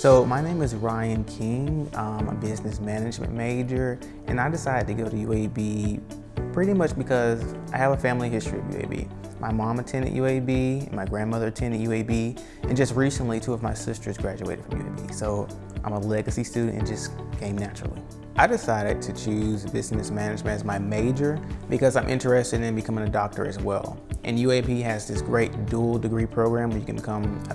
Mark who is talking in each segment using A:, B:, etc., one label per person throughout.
A: So my name is Ryan King. I'm a business management major, and I decided to go to UAB pretty much because I have a family history of UAB. My mom attended UAB, my grandmother attended UAB, and just recently 2 of my sisters graduated from UAB. So I'm a legacy student and just came naturally. I decided to choose business management as my major because I'm interested in becoming a doctor as well. And UAB has this great dual degree program where you can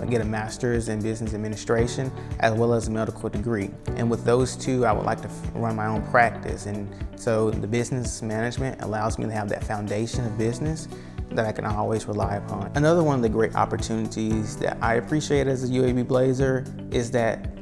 A: get a master's in business administration as well as a medical degree. And with those 2, I would like to run my own practice. And so the business management allows me to have that foundation of business that I can always rely upon. Another one of the great opportunities that I appreciate as a UAB Blazer is that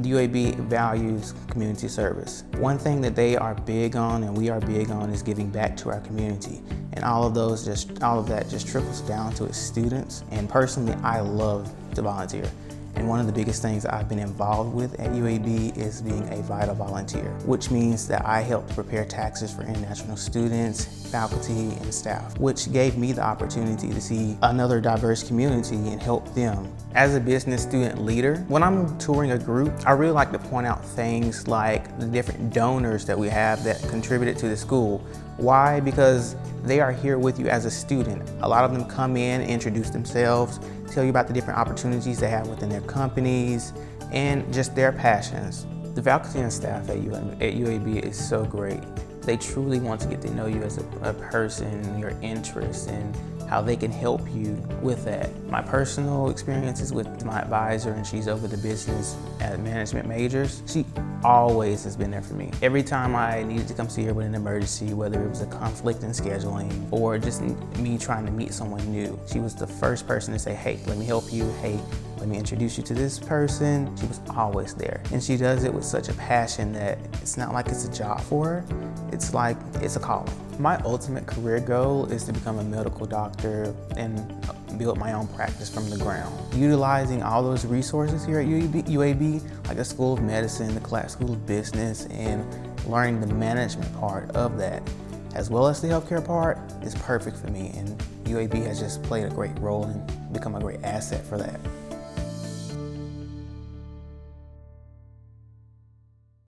A: UAB values community service. One thing that they are big on and we are big on is giving back to our community. And all of that just trickles down to its students. And personally, I love to volunteer. And one of the biggest things I've been involved with at UAB is being a vital volunteer, which means that I help prepare taxes for international students, faculty, and staff, which gave me the opportunity to see another diverse community and help them. As a business student leader, when I'm touring a group, I really like to point out things like the different donors that we have that contributed to the school. Why? Because they are here with you as a student. A lot of them come in, introduce themselves, tell you about the different opportunities they have within their companies, and just their passions. The faculty and staff at UAB is so great. They truly want to get to know you as a person, your interests, and how they can help you with that. My personal experiences with my advisor, and she's over the business and management majors, she always has been there for me. Every time I needed to come see her with an emergency, whether it was a conflict in scheduling or just me trying to meet someone new, she was the first person to say, hey, let me help you. Hey, let me introduce you to this person. She was always there. And she does it with such a passion that it's not like it's a job for her. It's like it's a calling. My ultimate career goal is to become a medical doctor and build my own practice from the ground. Utilizing all those resources here at UAB, like the School of Medicine, the Collat School of Business, and learning the management part of that, as well as the healthcare part, is perfect for me. And UAB has just played a great role and become a great asset for that.